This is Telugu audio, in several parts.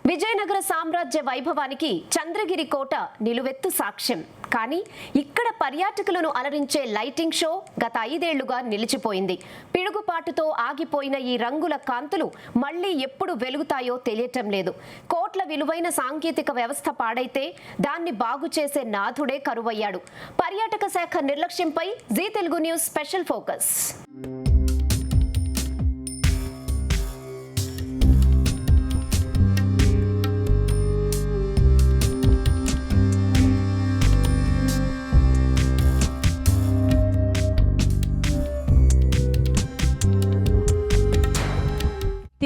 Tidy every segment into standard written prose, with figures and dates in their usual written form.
విజయనగర సామ్రాజ్య వైభవానికి చంద్రగిరి కోట నిలువెత్తు సాక్ష్యం. కానీ ఇక్కడ పర్యాటకులను అలరించే లైటింగ్ షో గత 5 ఏళ్లుగా నిలిచిపోయింది. పిడుగుపాటుతో ఆగిపోయిన ఈ రంగుల కాంతులు మళ్లీ ఎప్పుడు వెలుగుతాయో తెలియటం లేదు. కోట్ల విలువైన సాంకేతిక వ్యవస్థ పాడైతే దాన్ని బాగు చేసే నాథుడే కరువయ్యాడు. పర్యాటక శాఖ నిర్లక్ష్యంపై Zee Telugu news special focus.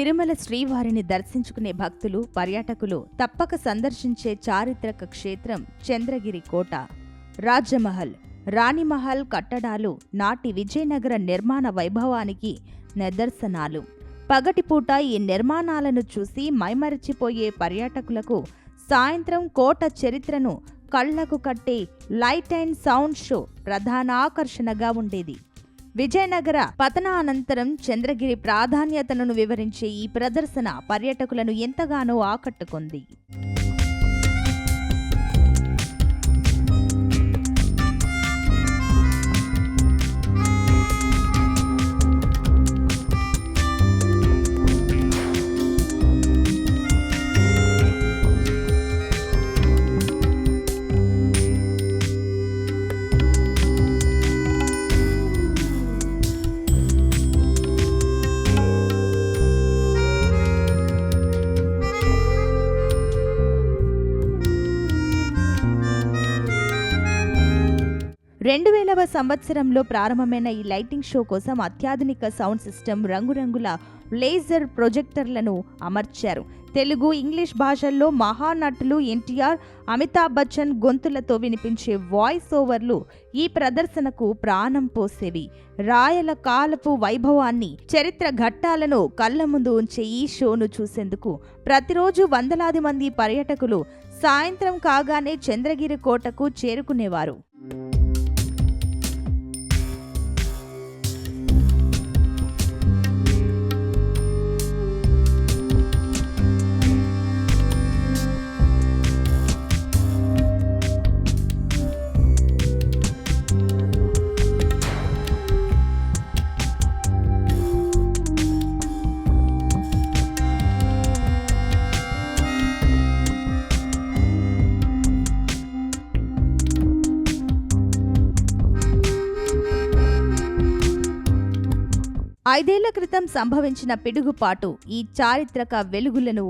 Tirumala శ్రీవారిని దర్శించుకునే భక్తులు, పర్యాటకులు తప్పక సందర్శించే చారిత్రక క్షేత్రం చంద్రగిరి కోట. రాజమహల్, రాణిమహల్ కట్టడాలు నాటి విజయనగర నిర్మాణ వైభవానికి నిదర్శనాలు. పగటిపూట ఈ నిర్మాణాలను చూసి మైమరచిపోయే పర్యాటకులకు సాయంత్రం కోట చరిత్రను కళ్లకు కట్టే లైట్ అండ్ సౌండ్ షో ప్రధాన ఆకర్షణగా ఉండేది. విజయనగర పతనానంతరం చంద్రగిరి ప్రాధాన్యతను వివరించే ఈ ప్రదర్శన పర్యాటకులను ఎంతగానో ఆకట్టుకుంది. సంవత్సరంలో ప్రారంభమైన ఈ లైటింగ్ షో కోసం అత్యాధునిక సౌండ్ సిస్టమ్, రంగురంగుల లేజర్ ప్రొజెక్టర్లను అమర్చారు. తెలుగు, ఇంగ్లీష్ భాషల్లో మహానటులు ఎన్టీఆర్, అమితాబ్ బచ్చన్ గొంతులతో వినిపించే వాయిస్ ఓవర్లు ఈ ప్రదర్శనకు ప్రాణం పోసేవి. రాయల కాలపు వైభవాన్ని, చరిత్ర ఘట్టాలను కళ్ల ముందు ఉంచే ఈ షోను చూసేందుకు ప్రతిరోజు వందలాది మంది పర్యాటకులు సాయంత్రం కాగానే చంద్రగిరి కోటకు చేరుకునేవారు. ఐదేళ్ల క్రితం సంభవించిన పిడుగుపాటు ఈ చారిత్రక వెలుగులను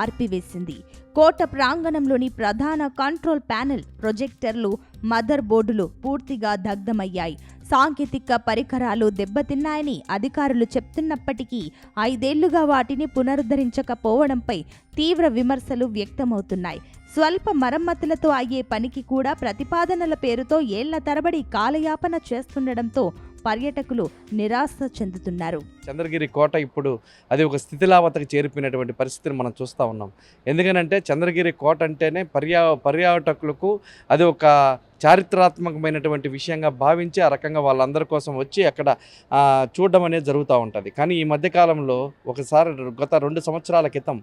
ఆర్పివేసింది. కోట ప్రాంగణంలోని ప్రధాన కంట్రోల్ ప్యానెల్, ప్రొజెక్టర్లు, మదర్ బోర్డులు పూర్తిగా దగ్ధమయ్యాయి. సాంకేతిక పరికరాలు దెబ్బతిన్నాయని అధికారులు చెప్తున్నప్పటికీ 5 ఏళ్లుగా వాటిని పునరుద్ధరించకపోవడంపై తీవ్ర విమర్శలు వ్యక్తమవుతున్నాయి. స్వల్ప మరమ్మతులతో అయ్యే పనికి కూడా ప్రతిపాదనల పేరుతో ఏళ్ల తరబడి కాలయాపన చేస్తుండటంతో పర్యాటకులు నిరాశ చెందుతున్నారు. చంద్రగిరి కోట ఇప్పుడు అది ఒక స్థితిలావతకు చేరిపోయినటువంటి పరిస్థితిని మనం చూస్తూ ఉన్నాం. ఎందుకనంటే చంద్రగిరి కోట అంటేనే పర్యాటకులకు అది ఒక చారిత్రాత్మకమైనటువంటి విషయంగా భావించి ఆ రకంగా వాళ్ళందరి కోసం వచ్చి అక్కడ చూడడం అనేది జరుగుతూ ఉంటుంది. కానీ ఈ మధ్యకాలంలో ఒకసారి గత 2 సంవత్సరాల క్రితం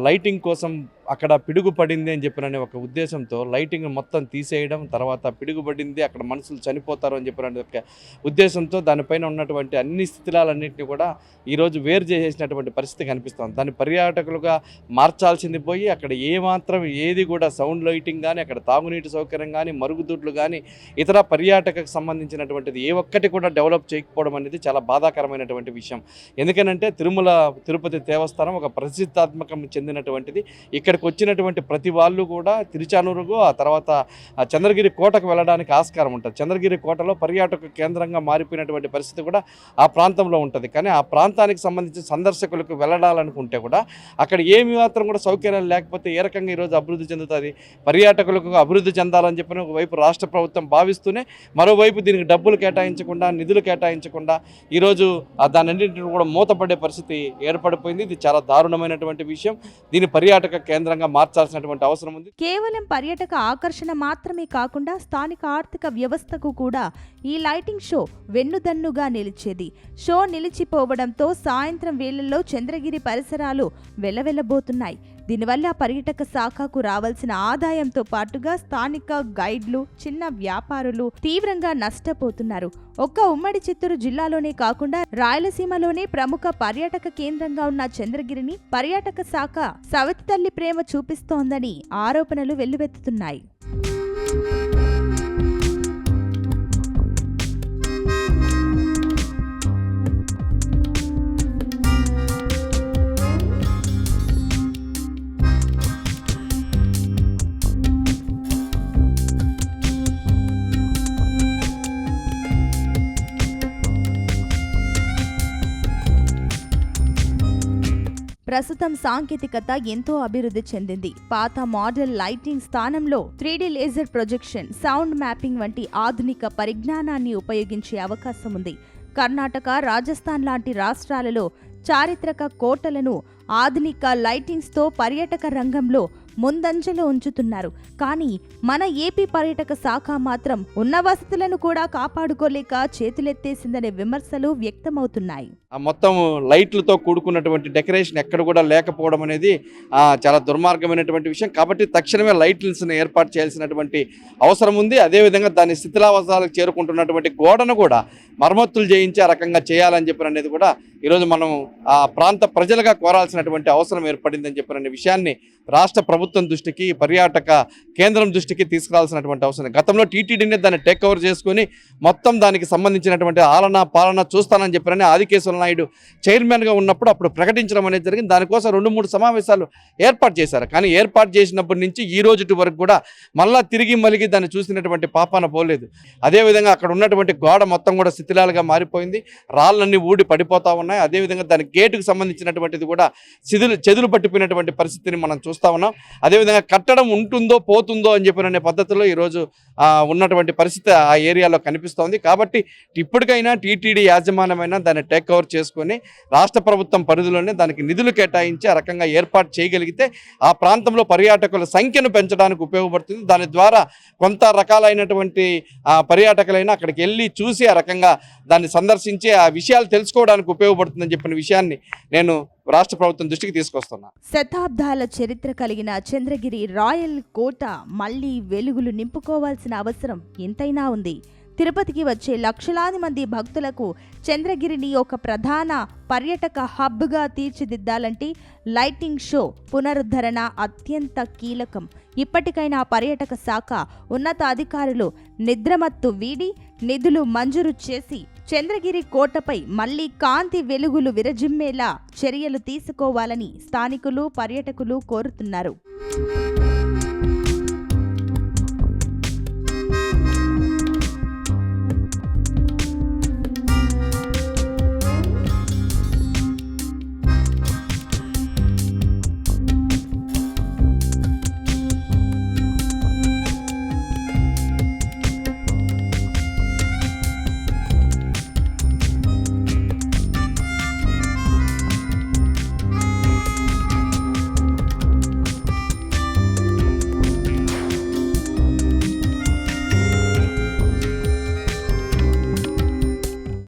లైటింగ్ కోసం అక్కడ పిడుగు పడింది అని చెప్పిన ఒక ఉద్దేశంతో లైటింగ్ మొత్తం తీసేయడం, తర్వాత పిడుగు పడింది అక్కడ మనుషులు చనిపోతారు అని చెప్పిన ఒక ఉద్దేశంతో దానిపైన ఉన్నటువంటి అన్ని స్థితిలాలన్నింటినీ కూడా ఈరోజు వేరు చేసేసినటువంటి పరిస్థితి కనిపిస్తుంది. దాన్ని పర్యాటకులుగా మార్చాల్సింది పోయి అక్కడ ఏమాత్రం ఏది కూడా సౌండ్ లైటింగ్ కానీ, అక్కడ తాగునీటి సౌకర్యం కానీ, మరుగుదొడ్లు కానీ, ఇతర పర్యాటకకు సంబంధించినటువంటిది ఏ ఒక్కటి కూడా డెవలప్ చేయకపోవడం అనేది చాలా బాధాకరమైనటువంటి విషయం. ఎందుకనంటే తిరుమల తిరుపతి దేవస్థానం ఒక ప్రసిద్ధాత్మకం చెందినటువంటిది. ఇక్కడికి వచ్చినటువంటి ప్రతి వాళ్ళు కూడా తిరుచానూరుకు, ఆ తర్వాత చంద్రగిరి కోటకు వెళ్ళడానికి ఆస్కారం ఉంటుంది. చంద్రగిరి కోటలో పర్యాటక కేంద్రంగా మారిపోయినటువంటి పరిస్థితి కూడా ఆ ప్రాంతంలో ఉంటుంది. కానీ ఆ ప్రాంతానికి సంబంధించిన సందర్శకులకు వెళ్ళాలనుకుంటే కూడా అక్కడ ఏమి మాత్రం కూడా సౌకర్యాలు లేకపోతే ఏ రకంగా ఈరోజు అభివృద్ధి చెందుతుంది? పర్యాటకులకు అభివృద్ధి చెందాలని చెప్పిన ఒకవైపు రాష్ట్ర ప్రభుత్వం భావిస్తూనే మరోవైపు దీనికి డబ్బులు కేటాయించకుండా, నిధులు కేటాయించకుండా ఈరోజు దానన్నింటిని కూడా మూతపడే పరిస్థితి ఏర్పడిపోయింది. ఇది చాలా దారుణమైనటువంటి విషయం. దీని పర్యాటక కేంద్రంగా మార్చాల్సినటువంటి అవసరం ఉంది. కేవలం పర్యాటక ఆకర్షణ మాత్రమే కాకుండా స్థానిక ఆర్థిక వ్యవస్థకు కూడా ఈ లైటింగ్ షో వెన్నుదన్నుగా నిలిచేది. షో నిలిచిపోవడంతో సాయంత్రం వేళల్లో చంద్రగిరి పరిసరాలు వెలవెలబోతున్నాయి. దీనివల్ల పర్యాటక శాఖకు రావాల్సిన ఆదాయంతో పాటుగా స్థానిక గైడ్లు, చిన్న వ్యాపారులు తీవ్రంగా నష్టపోతున్నారు. ఒక్క ఉమ్మడి చిత్తూరు జిల్లాలోనే కాకుండా రాయలసీమలోనే ప్రముఖ పర్యాటక కేంద్రంగా ఉన్న చంద్రగిరిని పర్యాటక శాఖ సవతి తల్లి ప్రేమ చూపిస్తోందని ఆరోపణలు వెల్లువెత్తుతున్నాయి. ప్రస్తుతం సాంకేతికత ఎంతో అభివృద్ధి చెందింది. పాత మోడల్ లైటింగ్ స్థానంలో 3D laser projection, sound mapping వంటి ఆధునిక పరిజ్ఞానాన్ని ఉపయోగించే అవకాశం ఉంది. కర్ణాటక, రాజస్థాన్ లాంటి రాష్ట్రాలలో చారిత్రక కోటలను ఆధునిక లైటింగ్స్తో పర్యాటక రంగంలో ముందంజలో ఉంచుతున్నారు. కానీ మన ఏపీ పర్యాటక శాఖ మాత్రం ఉన్న వసతులను కూడా కాపాడుకోలేక చేతులెత్తేసిందనే విమర్శలు వ్యక్తమవుతున్నాయి. ఆ మొత్తం లైట్లతో కూడుకున్నటువంటి డెకరేషన్ ఎక్కడ కూడా లేకపోవడం అనేది చాలా దుర్మార్గమైనటువంటి విషయం. కాబట్టి తక్షణమే లైట్లను ఏర్పాటు చేయాల్సినటువంటి అవసరం ఉంది. అదేవిధంగా దాని శిథిలావస్థలకు చేరుకుంటున్నటువంటి గోడను కూడా మరమ్మతులు చేయించి ఆ రకంగా చేయాలని చెప్పిన అనేది కూడా ఈరోజు మనం ఆ ప్రాంత ప్రజలుగా కోరాల్సినటువంటి అవసరం ఏర్పడిందని చెప్పిన విషయాన్ని రాష్ట్ర ప్రభుత్వం దృష్టికి, పర్యాటక కేంద్రం దృష్టికి తీసుకురావాల్సినటువంటి అవసరం. గతంలో టీటీడీనే దాన్ని టేక్ ఓవర్ చేసుకుని మొత్తం దానికి సంబంధించినటువంటి పాలన చూస్తానని చెప్పినని ఆదికేశ్వర నాయుడు చైర్మన్గా ఉన్నప్పుడు అప్పుడు ప్రకటించడం అనేది జరిగింది. దానికోసం 2-3 సమావేశాలు ఏర్పాటు చేశారు. కానీ ఏర్పాటు చేసినప్పటి నుంచి ఈ రోజు వరకు కూడా మళ్ళా తిరిగి మలిగి దాన్ని చూసినటువంటి పాపాన పోలేదు. అదేవిధంగా అక్కడ ఉన్నటువంటి గోడ మొత్తం కూడా శిథిలాలుగా మారిపోయింది. రాళ్ళన్నీ ఊడి పడిపోతా ఉన్నాయి. అదేవిధంగా దాని గేటుకు సంబంధించినటువంటిది కూడా చెదులు పట్టిపోయినటువంటి పరిస్థితిని మనం చూస్తూ ఉన్నాం. అదేవిధంగా కట్టడం ఉంటుందో పోతుందో అని చెప్పిన పద్ధతిలో ఈరోజు ఉన్నటువంటి పరిస్థితి ఆ ఏరియాలో కనిపిస్తోంది. కాబట్టి ఇప్పటికైనా టీటీడీ యాజమాన్యమైనా దాన్ని టేక్ ఓవర్ చేసుకొని రాష్ట్ర ప్రభుత్వం పరిధిలోనే దానికి నిధులు కేటాయించి ఆ రకంగా ఏర్పాటు చేయగలిగితే ఆ ప్రాంతంలో పర్యాటకుల సంఖ్యను పెంచడానికి ఉపయోగపడుతుంది. దాని ద్వారా కొంత రకాలైనటువంటి పర్యాటకులైనా అక్కడికి వెళ్ళి చూసి ఆ రకంగా దాన్ని సందర్శించి ఆ విషయాలు తెలుసుకోవడానికి ఉపయోగపడుతుందని చెప్పిన విషయాన్ని నేను రాష్ట్ర ప్రభుత్వం దృష్టికి తీసుకొస్తున్నా. శతాబ్దాల చరిత్ర కలిగిన చంద్రగిరి రాయల్ కోట మళ్లీ వెలుగులు నింపుకోవాల్సిన అవసరం ఎంతైనా ఉంది. తిరుపతికి వచ్చే లక్షలాది మంది భక్తులకు చంద్రగిరిని ఒక ప్రధాన పర్యాటక హబ్గా తీర్చిదిద్దాలంటే లైటింగ్ షో పునరుద్ధరణ అత్యంత కీలకం. ఇప్పటికైనా పర్యాటక శాఖ ఉన్నతాధికారులు నిద్రమత్తు వీడి నిధులు మంజూరు చేసి చంద్రగిరి కోటపై మళ్లీ కాంతి వెలుగులు విరజిమ్మేలా చర్యలు తీసుకోవాలని స్థానికులు, పర్యాటకులు కోరుతున్నారు.